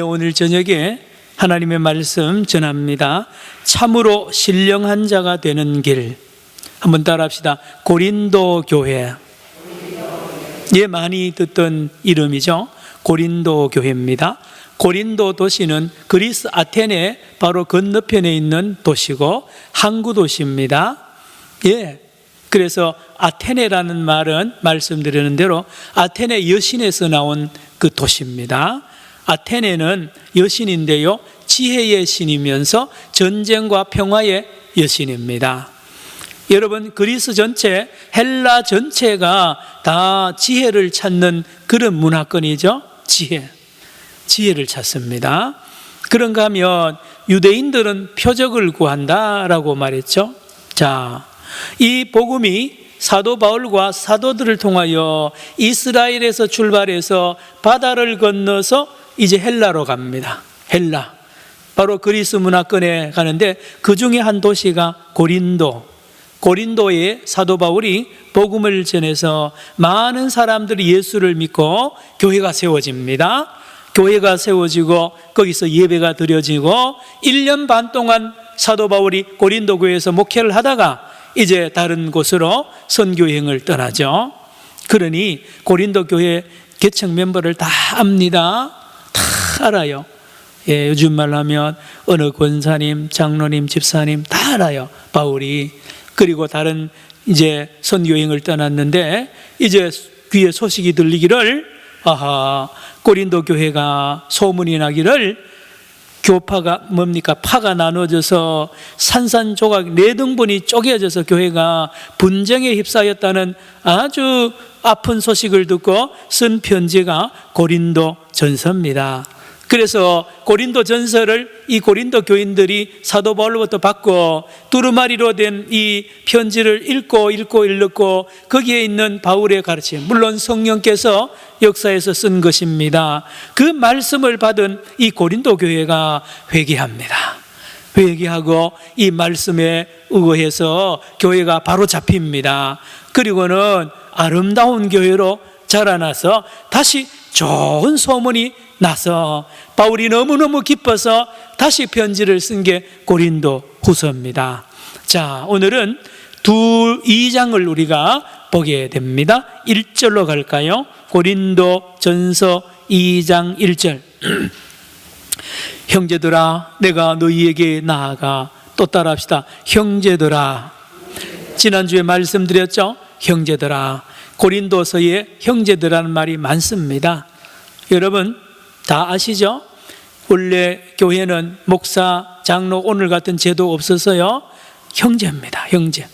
오늘 저녁에 하나님의 말씀 전합니다. 참으로 신령한 자가 되는 길. 한번 따라합시다. 고린도 교회. 예, 많이 듣던 이름이죠. 고린도 교회입니다. 고린도 도시는 그리스 아테네 바로 건너편에 있는 도시고 항구 도시입니다. 예. 그래서 아테네라는 말은 말씀드리는 대로 아테네 여신에서 나온 그 도시입니다. 아테네는 여신인데요, 지혜의 신이면서 전쟁과 평화의 여신입니다. 여러분, 그리스 전체, 헬라 전체가 다 지혜를 찾는 그런 문화권이죠. 지혜를 찾습니다. 그런가 하면 유대인들은 표적을 구한다라고 말했죠. 자, 이 복음이 사도 바울과 사도들을 통하여 이스라엘에서 출발해서 바다를 건너서 이제 헬라로 갑니다. 헬라, 바로 그리스 문화권에 가는데 그 중에 한 도시가 고린도에 사도 바울이 복음을 전해서 많은 사람들이 예수를 믿고 교회가 세워집니다. 교회가 세워지고 거기서 예배가 드려지고 1년 반 동안 사도 바울이 고린도 교회에서 목회를 하다가 이제 다른 곳으로 선교여행을 떠나죠. 그러니 고린도 교회 개척 멤버를 다 압니다. 다 알아요. 예, 요즘 말로 하면 어느 권사님, 장로님, 집사님 다 알아요. 바울이. 그리고 다른 이제 선교여행을 떠났는데 이제 귀에 소식이 들리기를, 고린도 교회가 소문이 나기를 교파가 뭡니까? 파가 나눠져서 산산조각 4등분이 쪼개져서 교회가 분쟁에 휩싸였다는 아주 아픈 소식을 듣고 쓴 편지가 고린도 전서입니다. 그래서 고린도 전서를 이 고린도 교인들이 사도 바울로부터 받고 두루마리로 된 이 편지를 읽고 거기에 있는 바울의 가르침, 물론 성령께서 역사에서 쓴 것입니다. 그 말씀을 받은 이 고린도 교회가 회개합니다. 회개하고 이 말씀에 의거해서 교회가 바로 잡힙니다. 그리고는 아름다운 교회로 자라나서 다시 좋은 소문이 나서 바울이 너무너무 기뻐서 다시 편지를 쓴 게 고린도 후서입니다. 자, 오늘은 2장을 우리가 보게 됩니다. 1절로 갈까요? 고린도 전서 2장 1절. 형제들아, 내가 너희에게 나아가. 또 따라합시다. 형제들아. 지난주에 말씀드렸죠? 형제들아. 고린도서에 형제들이라는 말이 많습니다. 여러분 다 아시죠? 원래 교회는 목사, 장로, 오늘 같은 제도 없어서요, 형제입니다. 형제.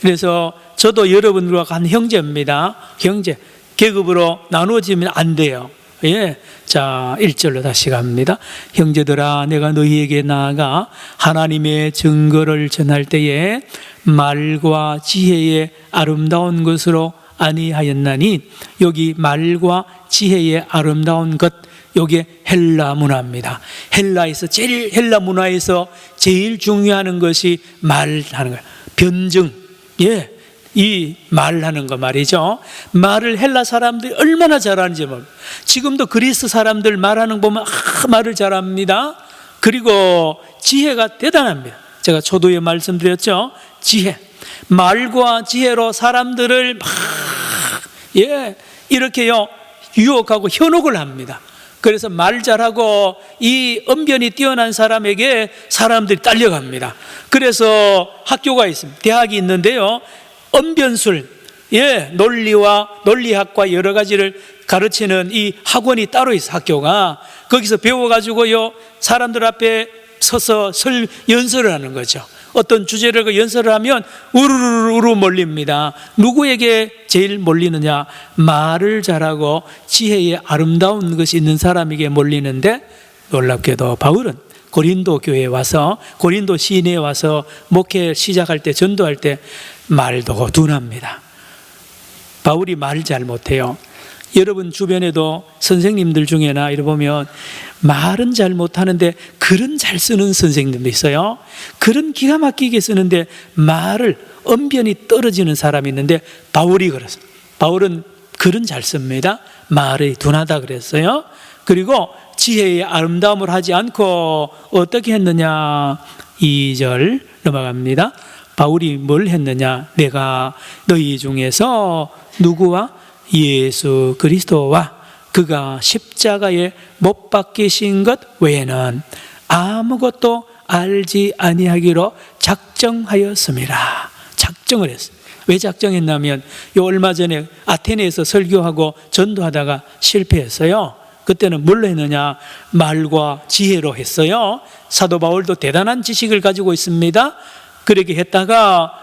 그래서 저도 여러분들과 한 형제입니다. 형제. 계급으로 나누어지면 안 돼요. 예. 자, 1절로 다시 갑니다. 형제들아, 내가 너희에게 나아가 하나님의 증거를 전할 때에 말과 지혜의 아름다운 것으로 아니하였나니, 여기 말과 지혜의 아름다운 것, 여기에 헬라 문화입니다. 헬라 문화에서 제일 중요한 것이 말하는 거예요. 변증. 예. 이 말하는 거 말이죠. 말을 헬라 사람들이 얼마나 잘하는지 모릅니다. 지금도 그리스 사람들 말하는 거 보면 말을 잘합니다. 그리고 지혜가 대단합니다. 제가 초두에 말씀드렸죠. 지혜. 말과 지혜로 사람들을 이렇게요, 유혹하고 현혹을 합니다. 그래서 말 잘하고 이 언변이 뛰어난 사람에게 사람들이 딸려갑니다. 그래서 학교가 있습니다. 대학이 있는데요, 언변술, 논리학과 여러 가지를 가르치는 이 학원이 따로 있어요. 학교가. 거기서 배워가지고요, 사람들 앞에 서서 연설을 하는 거죠. 어떤 주제를 연설을 하면 우르르르 몰립니다. 누구에게 제일 몰리느냐? 말을 잘하고 지혜의 아름다운 것이 있는 사람에게 몰리는데, 놀랍게도 바울은 고린도 교회에 와서, 고린도 시내에 와서 목회 시작할 때, 전도할 때 말도 둔합니다. 바울이 말 잘 못해요. 여러분 주변에도 선생님들 중에나 이래 보면 말은 잘 못하는데 글은 잘 쓰는 선생님도 있어요. 글은 기가 막히게 쓰는데 말을, 언변이 떨어지는 사람이 있는데 바울이 그렇습니다. 바울은 글은 잘 씁니다. 말이 둔하다 그랬어요. 그리고 지혜의 아름다움을 하지 않고 어떻게 했느냐? 2절 넘어갑니다. 바울이 뭘 했느냐? 내가 너희 중에서 누구와? 예수 그리스도와 그가 십자가에 못 박히신 것 외에는 아무것도 알지 아니하기로 작정하였습니다. 작정을 했어요. 왜 작정했냐면 얼마 전에 아테네에서 설교하고 전도하다가 실패했어요. 그때는 뭘로 했느냐? 말과 지혜로 했어요. 사도 바울도 대단한 지식을 가지고 있습니다. 그렇게 했다가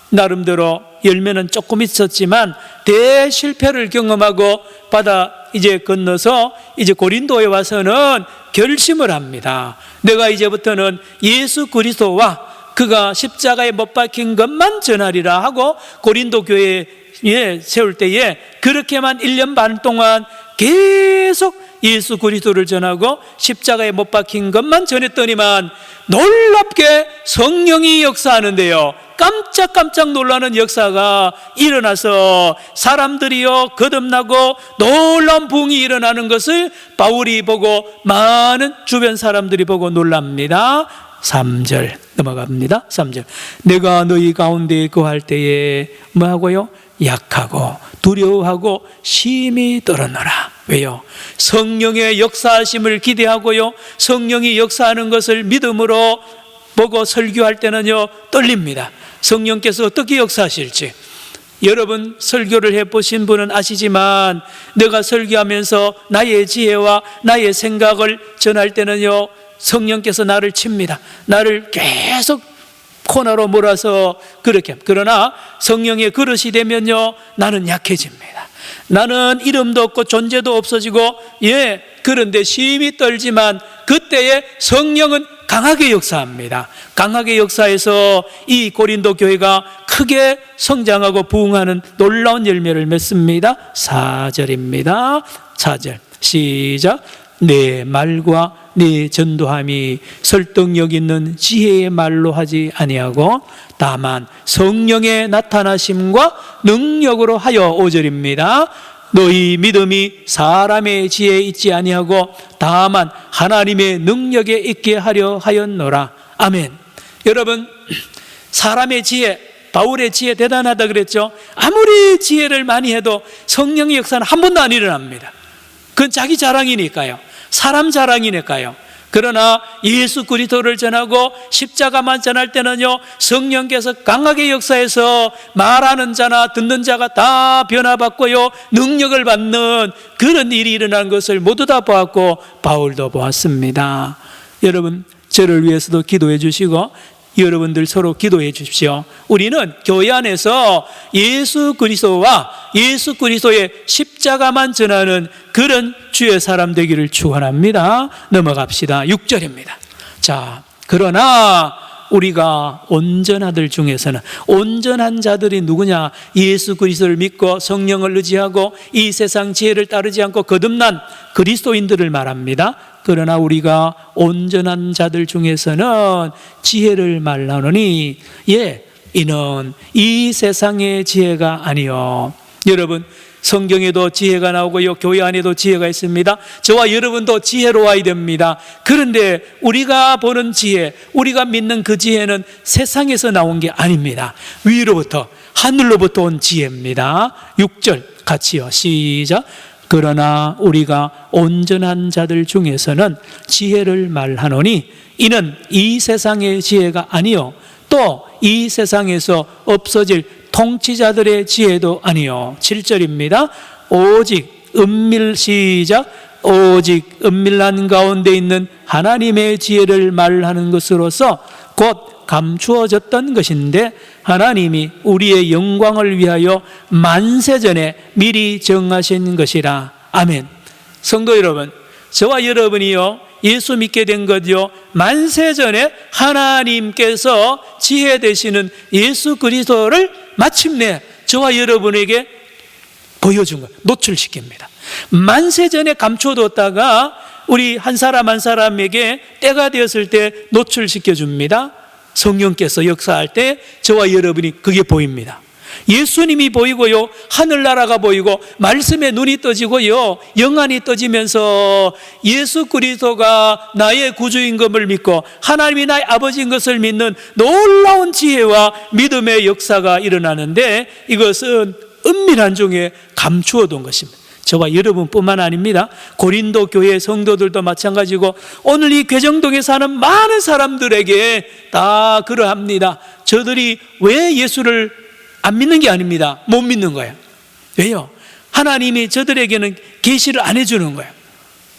나름대로 열매는 조금 있었지만 대실패를 경험하고 바다 이제 건너서 이제 고린도에 와서는 결심을 합니다. 내가 이제부터는 예수 그리스도와 그가 십자가에 못 박힌 것만 전하리라 하고 고린도 교회에 세울 때에 그렇게만 1년 반 동안 계속 예수 그리스도를 전하고 십자가에 못 박힌 것만 전했더니만 놀랍게 성령이 역사하는데요, 깜짝깜짝 놀라는 역사가 일어나서 사람들이요 거듭나고 놀라운 부흥이 일어나는 것을 바울이 보고 많은 주변 사람들이 보고 놀랍니다. 3절 넘어갑니다. 3절 내가 너희 가운데 거할 때에 뭐하고요? 약하고 두려워하고 심히 떨었노라. 왜요? 성령의 역사하심을 기대하고요, 성령이 역사하는 것을 믿음으로 보고 설교할 때는요 떨립니다. 성령께서 어떻게 역사하실지. 여러분 설교를 해보신 분은 아시지만 내가 설교하면서 나의 지혜와 나의 생각을 전할 때는요 성령께서 나를 칩니다. 나를 계속 코너로 몰아서 그렇게. 그러나 성령의 그릇이 되면요 나는 약해집니다. 나는 이름도 없고 존재도 없어지고 그런데 심히 떨지만 그때에 성령은 강하게 역사합니다. 강하게 역사해서 이 고린도 교회가 크게 성장하고 부흥하는 놀라운 열매를 맺습니다. 4절입니다. 4절 시작. 내 말과 내 전도함이 설득력 있는 지혜의 말로 하지 아니하고 다만 성령의 나타나심과 능력으로 하여. 5절입니다. 너희 믿음이 사람의 지혜에 있지 아니하고 다만 하나님의 능력에 있게 하려 하였노라. 아멘. 여러분 사람의 지혜, 바울의 지혜 대단하다 그랬죠. 아무리 지혜를 많이 해도 성령의 역사는 한 번도 안 일어납니다. 그건 자기 자랑이니까요, 사람 자랑이니까요. 그러나 예수 그리스도를 전하고 십자가만 전할 때는요 성령께서 강하게 역사해서 말하는 자나 듣는 자가 다 변화받고요 능력을 받는 그런 일이 일어난 것을 모두 다 보았고 바울도 보았습니다. 여러분 저를 위해서도 기도해 주시고 여러분들 서로 기도해 주십시오. 우리는 교회 안에서 예수 그리스도와 예수 그리스도의 십자가만 전하는 그런 주의 사람 되기를 축원합니다. 넘어갑시다. 6절입니다. 자, 그러나 우리가 온전하들 중에서는, 온전한 자들이 누구냐? 예수 그리스도를 믿고 성령을 의지하고 이 세상 지혜를 따르지 않고 거듭난 그리스도인들을 말합니다. 그러나 우리가 온전한 자들 중에서는 지혜를 말하노니 이는 이 세상의 지혜가 아니요. 여러분 성경에도 지혜가 나오고요 교회 안에도 지혜가 있습니다. 저와 여러분도 지혜로워야 됩니다. 그런데 우리가 보는 지혜, 우리가 믿는 그 지혜는 세상에서 나온 게 아닙니다. 위로부터 하늘로부터 온 지혜입니다. 6절 같이요 시작. 그러나 우리가 온전한 자들 중에서는 지혜를 말하노니 이는 이 세상의 지혜가 아니요 또 이 세상에서 없어질 통치자들의 지혜도 아니요. 7절입니다. 오직 은밀한 가운데 있는 하나님의 지혜를 말하는 것으로서 곧 감추어졌던 것인데 하나님이 우리의 영광을 위하여 만세전에 미리 정하신 것이라. 아멘. 성도 여러분, 저와 여러분이요 예수 믿게 된 것요 만세전에 하나님께서 지혜 되시는 예수 그리스도를 마침내 저와 여러분에게 보여준 것, 노출시킵니다. 만세전에 감춰뒀다가 우리 한 사람 한 사람에게 때가 되었을 때 노출시켜 줍니다. 성령께서 역사할 때 저와 여러분이 그게 보입니다. 예수님이 보이고요, 하늘나라가 보이고 말씀에 눈이 떠지고요, 영안이 떠지면서 예수 그리스도가 나의 구주인 것을 믿고 하나님이 나의 아버지인 것을 믿는 놀라운 지혜와 믿음의 역사가 일어나는데, 이것은 은밀한 중에 감추어둔 것입니다. 저와 여러분뿐만 아닙니다. 고린도 교회 성도들도 마찬가지고 오늘 이 괴정동에 사는 많은 사람들에게 다 그러합니다. 저들이 왜 예수를 안 믿는 게 아닙니다. 못 믿는 거예요. 왜요? 하나님이 저들에게는 계시를 안 해주는 거예요.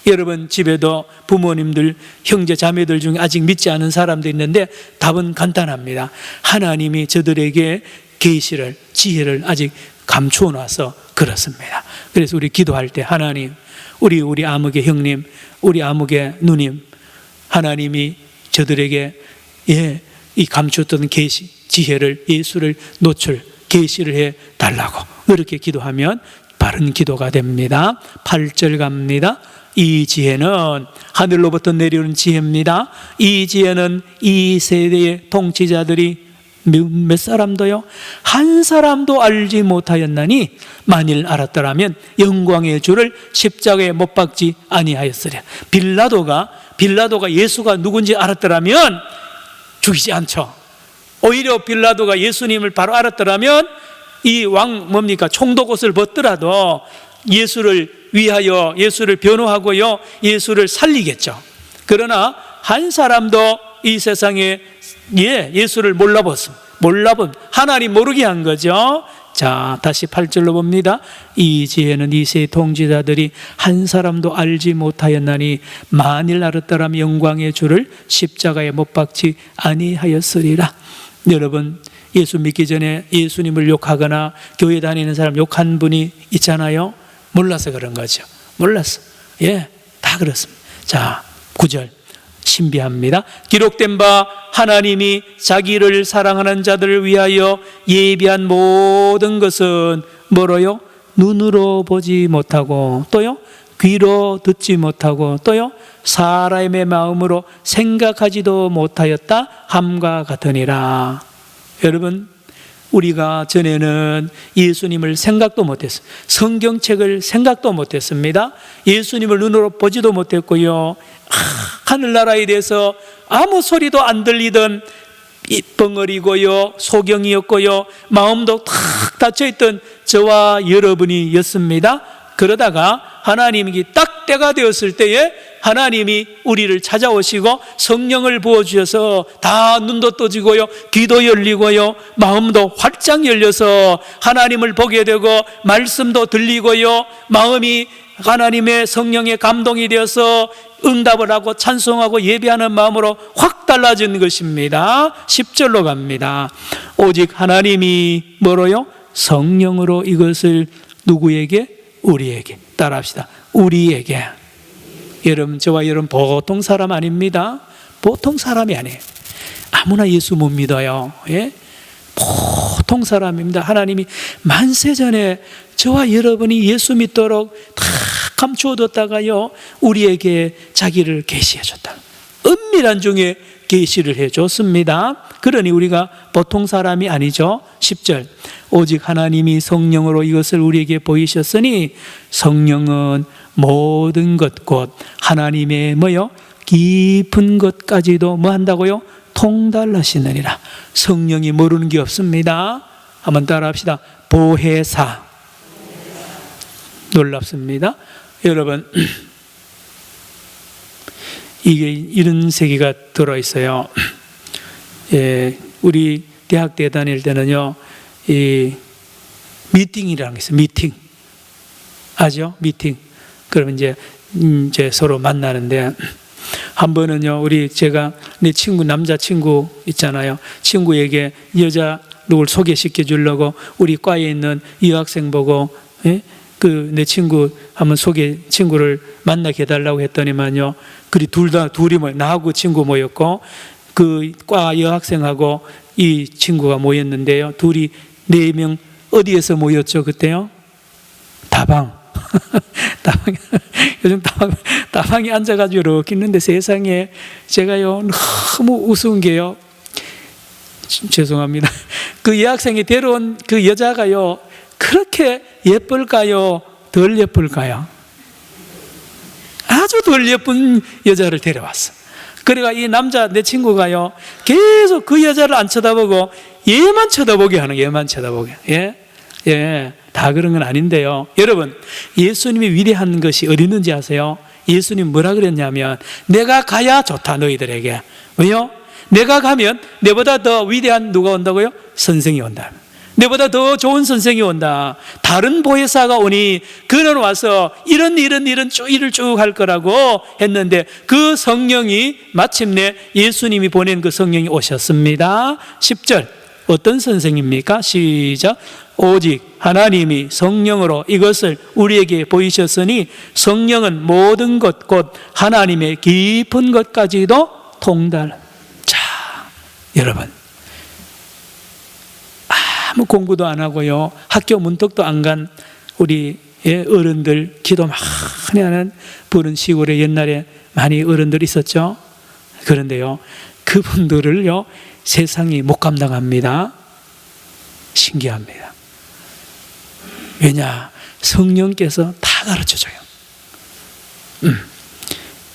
여러분 집에도 부모님들, 형제 자매들 중에 아직 믿지 않은 사람도 있는데 답은 간단합니다. 하나님이 저들에게 계시를, 지혜를 아직 감추어 놔서 그렇습니다. 그래서 우리 기도할 때 하나님, 우리 아무개 형님, 우리 아무개 누님, 하나님이 저들에게 이 감추었던 계시, 지혜를, 예수를 계시를 해 달라고 그렇게 기도하면 바른 기도가 됩니다. 8절 갑니다. 이 지혜는 하늘로부터 내려오는 지혜입니다. 이 지혜는 이 세대의 통치자들이 몇 사람도요, 한 사람도 알지 못하였나니 만일 알았더라면 영광의 주를 십자가에 못 박지 아니하였으랴. 빌라도가 예수가 누군지 알았더라면 죽이지 않죠. 오히려 빌라도가 예수님을 바로 알았더라면 이 총독옷을 벗더라도 예수를 위하여, 예수를 변호하고요, 예수를 살리겠죠. 그러나 한 사람도 이 세상에 예수를 몰라본 하나님 모르게 한 거죠. 자, 다시 8절로 봅니다. 이 지혜는 이 세 통치자들이 한 사람도 알지 못하였나니 만일 알았더라면 영광의 주를 십자가에 못 박지 아니하였으리라. 여러분, 예수 믿기 전에 예수님을 욕하거나 교회 다니는 사람 욕한 분이 있잖아요. 몰라서 그런 거죠. 몰랐어. 다 그렇습니다. 자, 9절 신비합니다. 기록된 바 하나님이 자기를 사랑하는 자들을 위하여 예비한 모든 것은 뭐로요? 눈으로 보지 못하고, 또요 귀로 듣지 못하고, 또요 사람의 마음으로 생각하지도 못하였다 함과 같으니라. 여러분, 우리가 전에는 예수님을 생각도 못했어요. 성경책을 생각도 못했습니다. 예수님을 눈으로 보지도 못했고요, 하늘나라에 대해서 아무 소리도 안 들리던 벙어리고요, 소경이었고요, 마음도 탁 닫혀있던 저와 여러분이었습니다. 그러다가 하나님이 딱 때가 되었을 때에 하나님이 우리를 찾아오시고 성령을 부어주셔서 다 눈도 떠지고요, 귀도 열리고요, 마음도 활짝 열려서 하나님을 보게 되고 말씀도 들리고요, 마음이 하나님의 성령의 감동이 되어서 응답을 하고 찬송하고 예배하는 마음으로 확 달라진 것입니다. 10절로 갑니다. 오직 하나님이 뭐로요? 성령으로 이것을 누구에게? 우리에게. 따라합시다. 우리에게. 여러분, 저와 여러분 보통 사람 아닙니다. 보통 사람이 아니에요. 아무나 예수 못 믿어요. 보통 사람입니다. 하나님이 만세 전에 저와 여러분이 예수 믿도록 다 감추어뒀다가요, 우리에게 자기를 계시해 줬다. 은밀한 중에 계시를 해줬습니다. 그러니 우리가 보통 사람이 아니죠. 10절 오직 하나님이 성령으로 이것을 우리에게 보이셨으니 성령은 모든 것 곧 하나님의 뭐요? 깊은 것까지도 뭐 한다고요? 통달하시느니라. 성령이 모르는 게 없습니다. 한번 따라합시다. 보혜사. 놀랍습니다. 여러분, 이게 이런 세계가 들어있어요. 우리 대학 때 다닐 때는요, 이 미팅이라는 게 있어요. 미팅. 아죠? 미팅. 그러면 이제 서로 만나는데, 한 번은요, 제가 내 친구, 남자친구 있잖아요. 친구에게 여자 누굴 소개시켜 주려고 우리 과에 있는 여학생 보고, 내 친구 한번 친구를 만나게 해달라고 했더니만요, 둘이 나하고 친구 모였고, 그 과 여학생하고 이 친구가 모였는데요, 둘이 4명 어디에서 모였죠, 그때요? 다방. 요즘 다방에 앉아가지고 이렇게 있는데 세상에 제가요, 너무 우스운 게요, 죄송합니다. 그 여학생이 데려온 그 여자가요, 그렇게 예쁠까요? 덜 예쁠까요? 아주 덜 예쁜 여자를 데려왔어. 그러니까 이 남자, 내 친구가요, 계속 그 여자를 안 쳐다보고 얘만 쳐다보게 하는, 얘만 쳐다보게. 예, 다 그런 건 아닌데요. 여러분, 예수님이 위대한 것이 어디 있는지 아세요? 예수님 뭐라 그랬냐면, 내가 가야 좋다, 너희들에게. 왜요? 내가 가면 내보다 더 위대한 누가 온다고요? 선생이 온다. 내보다 더 좋은 선생이 온다. 다른 보혜사가 오니 그는 와서 이런 일을 쭉 할 거라고 했는데, 그 성령이 마침내 예수님이 보낸 그 성령이 오셨습니다. 10절 어떤 선생입니까? 시작. 오직 하나님이 성령으로 이것을 우리에게 보이셨으니 성령은 모든 것 곧 하나님의 깊은 것까지도 통달. 자, 여러분, 아무 공부도 안 하고요, 학교 문턱도 안 간 우리 어른들, 기도 많이 하는 부른 시골에 옛날에 많이 어른들 있었죠. 그런데요, 그분들을요 세상이 못 감당합니다. 신기합니다. 왜냐? 성령께서 다 가르쳐줘요.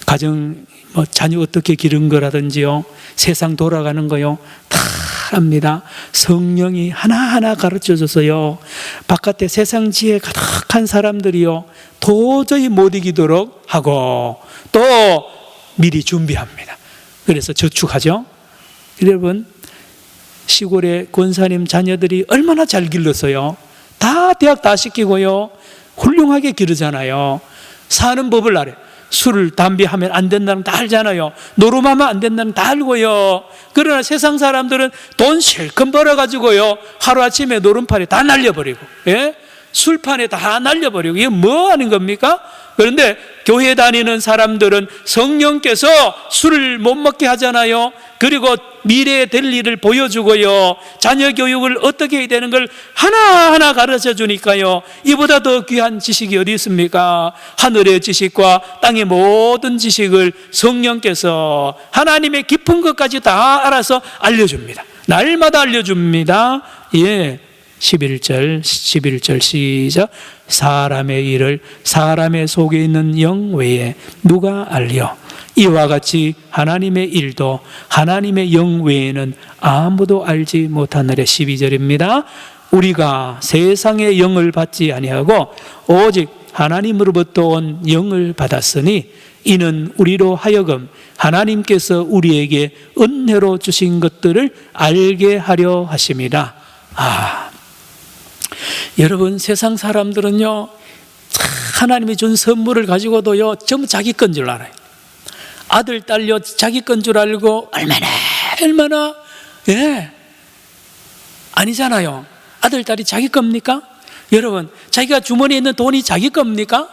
가정, 자녀 어떻게 기른 거라든지요, 세상 돌아가는 거요, 다 합니다. 성령이 하나하나 가르쳐줘서요, 바깥에 세상 지혜 가득한 사람들이요 도저히 못 이기도록 하고 또 미리 준비합니다. 그래서 저축하죠. 여러분, 시골의 권사님 자녀들이 얼마나 잘 길렀어요. 다 대학 다 시키고요, 훌륭하게 기르잖아요. 사는 법을 알아요. 술, 담배 하면 안 된다는 다 알잖아요. 노름하면 안 된다는 다 알고요. 그러나 세상 사람들은 돈 실컷 벌어가지고요, 하루아침에 노름판에 다 날려버리고, 술판에 다 날려버리고, 이게 뭐 하는 겁니까? 그런데 교회 다니는 사람들은 성령께서 술을 못 먹게 하잖아요. 그리고 미래에 될 일을 보여주고요, 자녀 교육을 어떻게 해야 되는 걸 하나하나 가르쳐 주니까요, 이보다 더 귀한 지식이 어디 있습니까? 하늘의 지식과 땅의 모든 지식을 성령께서 하나님의 깊은 것까지 다 알아서 알려줍니다. 날마다 알려줍니다. 11절 시작. 사람의 일을 사람의 속에 있는 영 외에 누가 알려? 이와 같이 하나님의 일도 하나님의 영 외에는 아무도 알지 못하느라. 12절입니다. 우리가 세상의 영을 받지 아니하고 오직 하나님으로부터 온 영을 받았으니 이는 우리로 하여금 하나님께서 우리에게 은혜로 주신 것들을 알게 하려 하심이라. 여러분, 세상 사람들은요, 하나님이 준 선물을 가지고도요 전부 자기 건 줄 알아요. 아들, 딸요 자기 건 줄 알고 얼마나 아니잖아요. 아들, 딸이 자기 겁니까? 여러분, 자기가 주머니에 있는 돈이 자기 겁니까?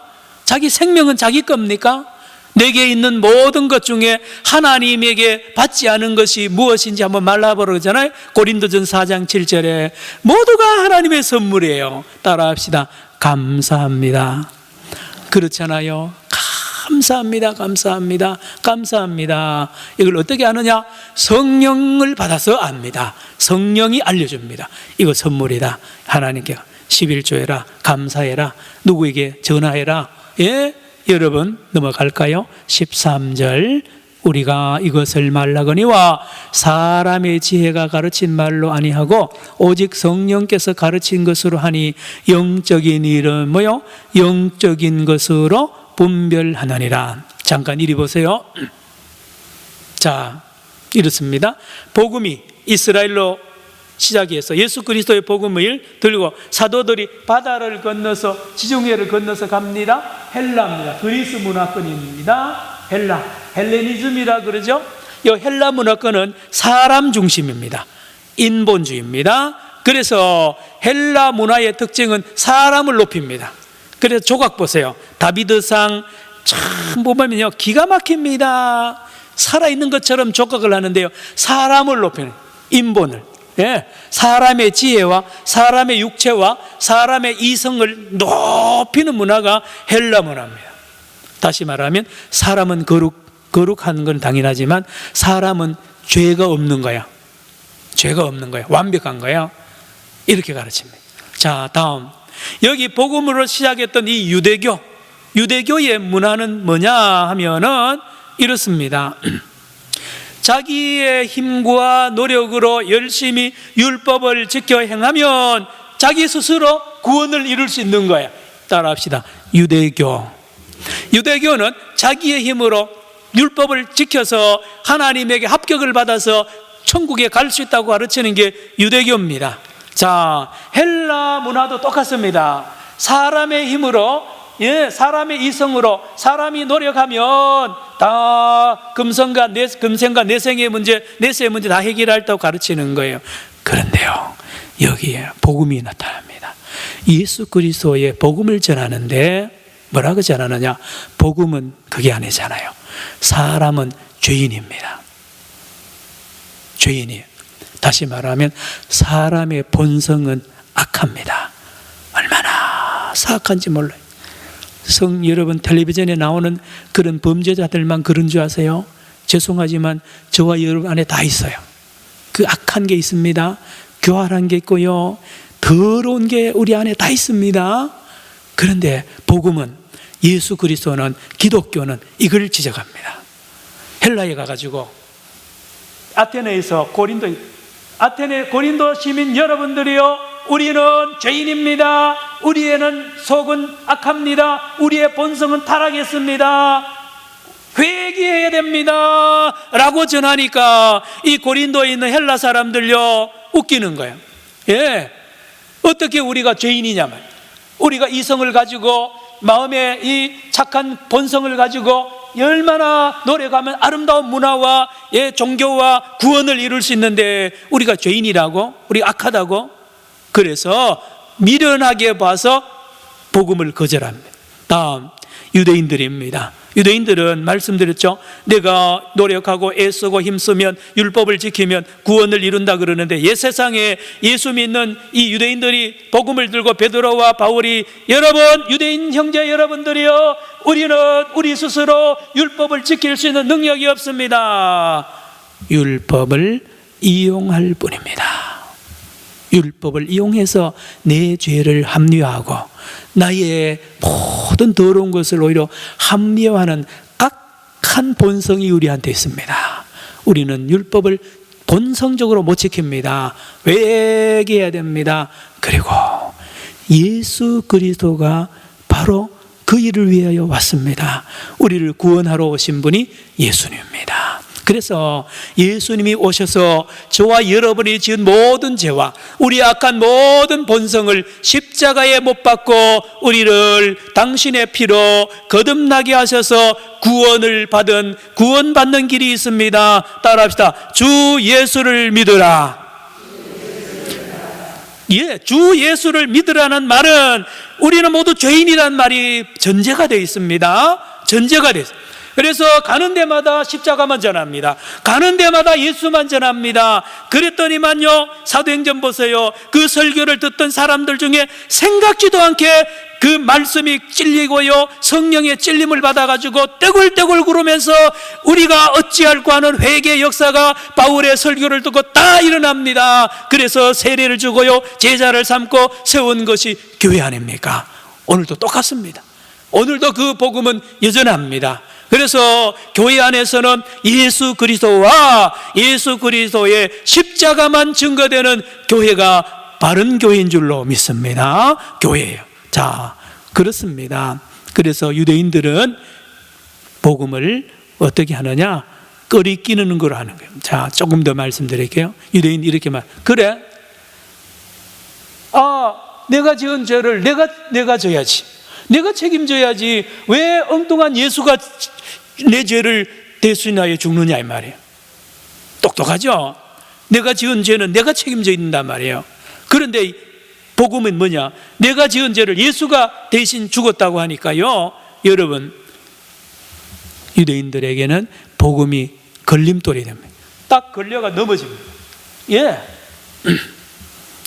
자기 생명은 자기 겁니까? 내게 있는 모든 것 중에 하나님에게 받지 않은 것이 무엇인지 한번 말라보라 그러잖아요. 고린도전서 4장 7절에 모두가 하나님의 선물이에요. 따라합시다. 감사합니다. 그렇잖아요. 감사합니다. 이걸 어떻게 아느냐? 성령을 받아서 압니다. 성령이 알려줍니다. 이거 선물이다. 하나님께 11조해라, 감사해라, 누구에게 전화해라. 여러분, 넘어갈까요? 13절. 우리가 이것을 말하거니와 사람의 지혜가 가르친 말로 아니하고 오직 성령께서 가르친 것으로 하니 영적인 일은 뭐요? 영적인 것으로 분별하느니라. 잠깐 이리 보세요. 자, 이렇습니다. 복음이 이스라엘로 시작해서 예수 그리스도의 복음을 들고 사도들이 바다를 건너서 지중해를 건너서 갑니다. 헬라입니다. 그리스 문화권입니다. 헬레니즘이라 그러죠. 이 헬라 문화권은 사람 중심입니다. 인본주의입니다. 그래서 헬라 문화의 특징은 사람을 높입니다. 그래서 조각 보세요. 다비드상 참 보면요 기가 막힙니다. 살아있는 것처럼 조각을 하는데요, 사람을 높이는, 인본을, 사람의 지혜와 사람의 육체와 사람의 이성을 높이는 문화가 헬라 문화입니다. 다시 말하면 사람은 거룩한 건 당연하지만 사람은 죄가 없는 거야. 죄가 없는 거예요. 완벽한 거예요. 이렇게 가르칩니다. 자, 다음. 여기 복음으로 시작했던 이 유대교의 문화는 뭐냐 하면은 이렇습니다. 자기의 힘과 노력으로 열심히 율법을 지켜 행하면 자기 스스로 구원을 이룰 수 있는 거예요. 따라합시다. 유대교는 자기의 힘으로 율법을 지켜서 하나님에게 합격을 받아서 천국에 갈 수 있다고 가르치는 게 유대교입니다. 자, 헬라 문화도 똑같습니다. 사람의 힘으로, 사람의 이성으로 사람이 노력하면 다 금생과 내생의 문제, 내세의 문제 다 해결할다고 가르치는 거예요. 그런데요, 여기에 복음이 나타납니다. 예수 그리스도의 복음을 전하는데 뭐라고 전하느냐? 복음은 그게 아니잖아요. 사람은 죄인입니다. 죄인이에요. 다시 말하면 사람의 본성은 악합니다. 얼마나 사악한지 몰라요. 여러분 텔레비전에 나오는 그런 범죄자들만 그런 줄 아세요? 죄송하지만 저와 여러분 안에 다 있어요. 그 악한 게 있습니다. 교활한 게 있고요, 더러운 게 우리 안에 다 있습니다. 그런데 복음은, 예수 그리스도는, 기독교는 이걸 지적합니다. 헬라에 가가지고 아테네에서 고린도 시민 여러분들이요, 우리는 죄인입니다. 우리의 속은 악합니다. 우리의 본성은 타락했습니다. 회개해야 됩니다 라고 전하니까 이 고린도에 있는 헬라 사람들요 웃기는 거예요. 어떻게 우리가 죄인이냐면, 우리가 이성을 가지고 마음의 이 착한 본성을 가지고 얼마나 노력하면 아름다운 문화와 종교와 구원을 이룰 수 있는데 우리가 죄인이라고? 우리가 악하다고? 그래서 미련하게 봐서 복음을 거절합니다. 다음, 유대인들입니다. 유대인들은 말씀드렸죠. 내가 노력하고 애쓰고 힘쓰면, 율법을 지키면 구원을 이룬다 그러는데, 옛세상에 예수 믿는 이 유대인들이 복음을 들고 베드로와 바울이, 여러분, 유대인 형제 여러분들이요, 우리는 우리 스스로 율법을 지킬 수 있는 능력이 없습니다. 율법을 이용할 뿐입니다. 율법을 이용해서 내 죄를 합리화하고 나의 모든 더러운 것을 오히려 합리화하는 악한 본성이 우리한테 있습니다. 우리는 율법을 본성적으로 못 지킵니다. 회개해야 됩니다. 그리고 예수 그리스도가 바로 그 일을 위하여 왔습니다. 우리를 구원하러 오신 분이 예수님입니다. 그래서 예수님이 오셔서 저와 여러분이 지은 모든 죄와 우리 악한 모든 본성을 십자가에 못 박고 우리를 당신의 피로 거듭나게 하셔서 구원받는 길이 있습니다. 따라합시다. 주 예수를 믿으라. 주 예수를 믿으라는 말은 우리는 모두 죄인이란 말이 전제가 되어 있습니다. 전제가 되어 있습니다. 그래서 가는 데마다 십자가만 전합니다. 가는 데마다 예수만 전합니다. 그랬더니만요, 사도행전 보세요. 그 설교를 듣던 사람들 중에 생각지도 않게 그 말씀이 찔리고요, 성령의 찔림을 받아가지고 떼굴떼굴 구르면서 우리가 어찌할까 하는 회개의 역사가 바울의 설교를 듣고 다 일어납니다. 그래서 세례를 주고요, 제자를 삼고 세운 것이 교회 아닙니까? 오늘도 똑같습니다. 오늘도 그 복음은 여전합니다. 그래서 교회 안에서는 예수 그리스도와 예수 그리스도의 십자가만 증거되는 교회가 바른 교회인 줄로 믿습니다. 교회예요. 자, 그렇습니다. 그래서 유대인들은 복음을 어떻게 하느냐? 끄리 끼는 걸 하는 거예요. 자, 조금 더 말씀드릴게요. 유대인 이렇게 그래, 내가 지은 죄를 내가 져야지, 내가 책임져야지. 왜 엉뚱한 예수가 내 죄를 대신하여 죽느냐 이 말이에요. 똑똑하죠? 내가 지은 죄는 내가 책임져야 된단 말이에요. 그런데 복음은 뭐냐? 내가 지은 죄를 예수가 대신 죽었다고 하니까요, 여러분, 유대인들에게는 복음이 걸림돌이 됩니다. 딱 걸려가 넘어집니다.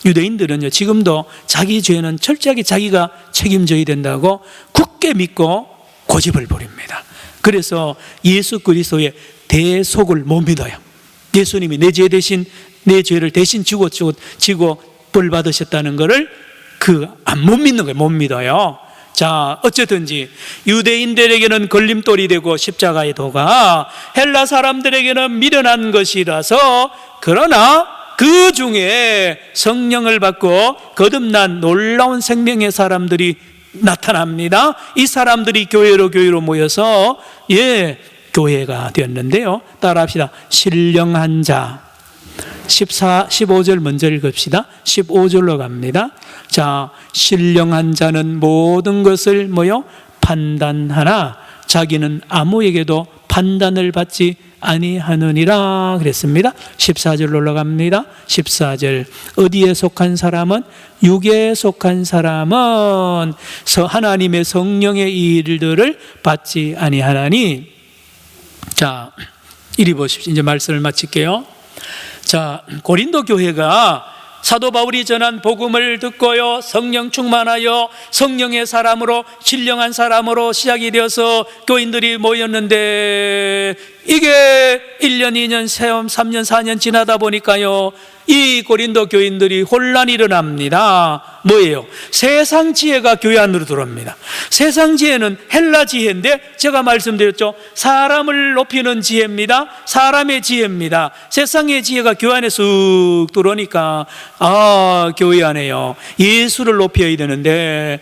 유대인들은요, 지금도 자기 죄는 철저하게 자기가 책임져야 된다고 굳게 믿고 고집을 부립니다. 그래서 예수 그리스도의 대속을 못 믿어요. 예수님이 내 죄를 대신 지고 벌 받으셨다는 것을 못 믿는 거예요. 못 믿어요. 자, 어쨌든지 유대인들에게는 걸림돌이 되고 십자가의 도가 헬라 사람들에게는 미련한 것이라서, 그러나 그 중에 성령을 받고 거듭난 놀라운 생명의 사람들이 나타납니다. 이 사람들이 교회로 모여서 교회가 되었는데요. 따라합시다. 신령한 자. 15절 먼저 읽읍시다. 15절로 갑니다. 자, 신령한 자는 모든 것을 판단하나 자기는 아무에게도 판단을 받지 아니하느니라 그랬습니다. 14절로 올라갑니다. 14절. 어디에 속한 사람은, 육에 속한 사람은 하나님의 성령의 일들을 받지 아니하나니. 자, 이리 보십시오. 이제 말씀을 마칠게요. 자, 고린도 교회가 사도 바울이 전한 복음을 듣고요, 성령 충만하여 성령의 사람으로, 신령한 사람으로 시작이 되어서 교인들이 모였는데, 이게 1년, 2년, 3년, 4년 지나다 보니까요, 이 고린도 교인들이 혼란이 일어납니다. 뭐예요? 세상 지혜가 교회 안으로 들어옵니다. 세상 지혜는 헬라 지혜인데, 제가 말씀드렸죠, 사람을 높이는 지혜입니다. 사람의 지혜입니다. 세상의 지혜가 교회 안에 쑥 들어오니까 교회 안에요, 예수를 높여야 되는데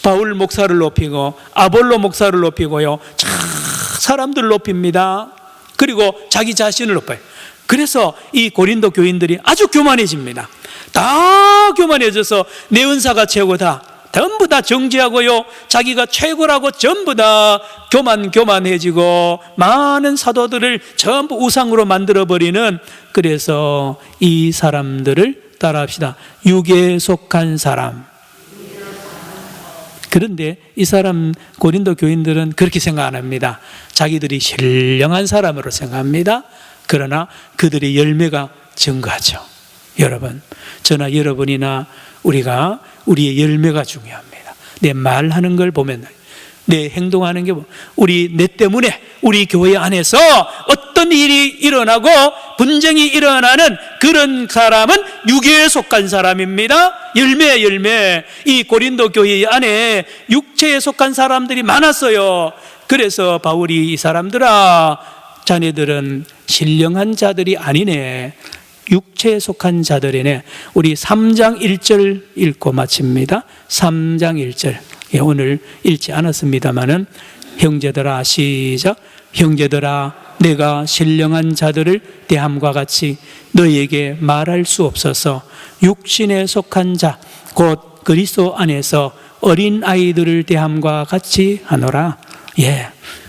바울 목사를 높이고 아볼로 목사를 높이고요, 사람들을 높입니다. 그리고 자기 자신을 높여요. 그래서 이 고린도 교인들이 아주 교만해집니다. 다 교만해져서 내 은사가 최고다, 전부 다 정죄하고요, 자기가 최고라고 전부 다 교만해지고 많은 사도들을 전부 우상으로 만들어버리는, 그래서 이 사람들을 따라합시다. 육에 속한 사람. 그런데 이 사람 고린도 교인들은 그렇게 생각 안 합니다. 자기들이 신령한 사람으로 생각합니다. 그러나 그들의 열매가 증거하죠. 여러분, 저나 여러분이나 우리의 열매가 중요합니다. 내 말하는 걸 보면, 내 행동하는 게 내 때문에 우리 교회 안에서 어떤 일이 일어나고 분쟁이 일어나는 그런 사람은 육에 속한 사람입니다. 열매. 이 고린도 교회 안에 육체에 속한 사람들이 많았어요. 그래서 바울이 이 사람들아, 자네들은 신령한 자들이 아니네, 육체에 속한 자들이네. 우리 3장 1절 읽고 마칩니다. 3장 1절. 오늘 읽지 않았습니다마는, 형제들아, 시작. 형제들아, 내가 신령한 자들을 대함과 같이 너희에게 말할 수 없어서 육신에 속한 자, 곧 그리스도 안에서 어린 아이들을 대함과 같이 하노라.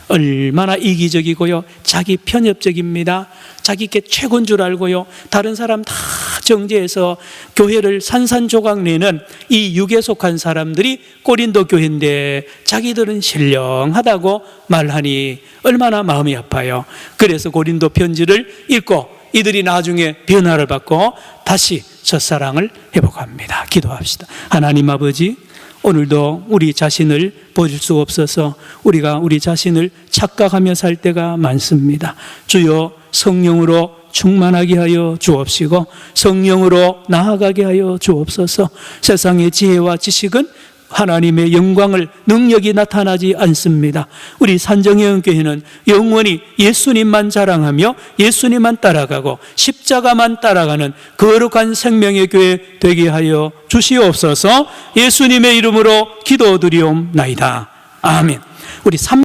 얼마나 이기적이고요, 자기 편협적입니다. 자기께 최고인 줄 알고요, 다른 사람 다 정죄해서 교회를 산산조각 내는 이 육에 속한 사람들이 고린도 교회인데, 자기들은 신령하다고 말하니 얼마나 마음이 아파요. 그래서 고린도 편지를 읽고 이들이 나중에 변화를 받고 다시 첫사랑을 회복합니다. 기도합시다. 하나님 아버지, 오늘도 우리 자신을 보실 수 없어서 우리가 우리 자신을 착각하며 살 때가 많습니다. 주여, 성령으로 충만하게 하여 주옵시고 성령으로 나아가게 하여 주옵소서. 세상의 지혜와 지식은 하나님의 영광을, 능력이 나타나지 않습니다. 우리 산정형교회는 영원히 예수님만 자랑하며 예수님만 따라가고 십자가만 따라가는 거룩한 생명의 교회 되게 하여 주시옵소서. 예수님의 이름으로 기도드리옵나이다. 아멘. 우리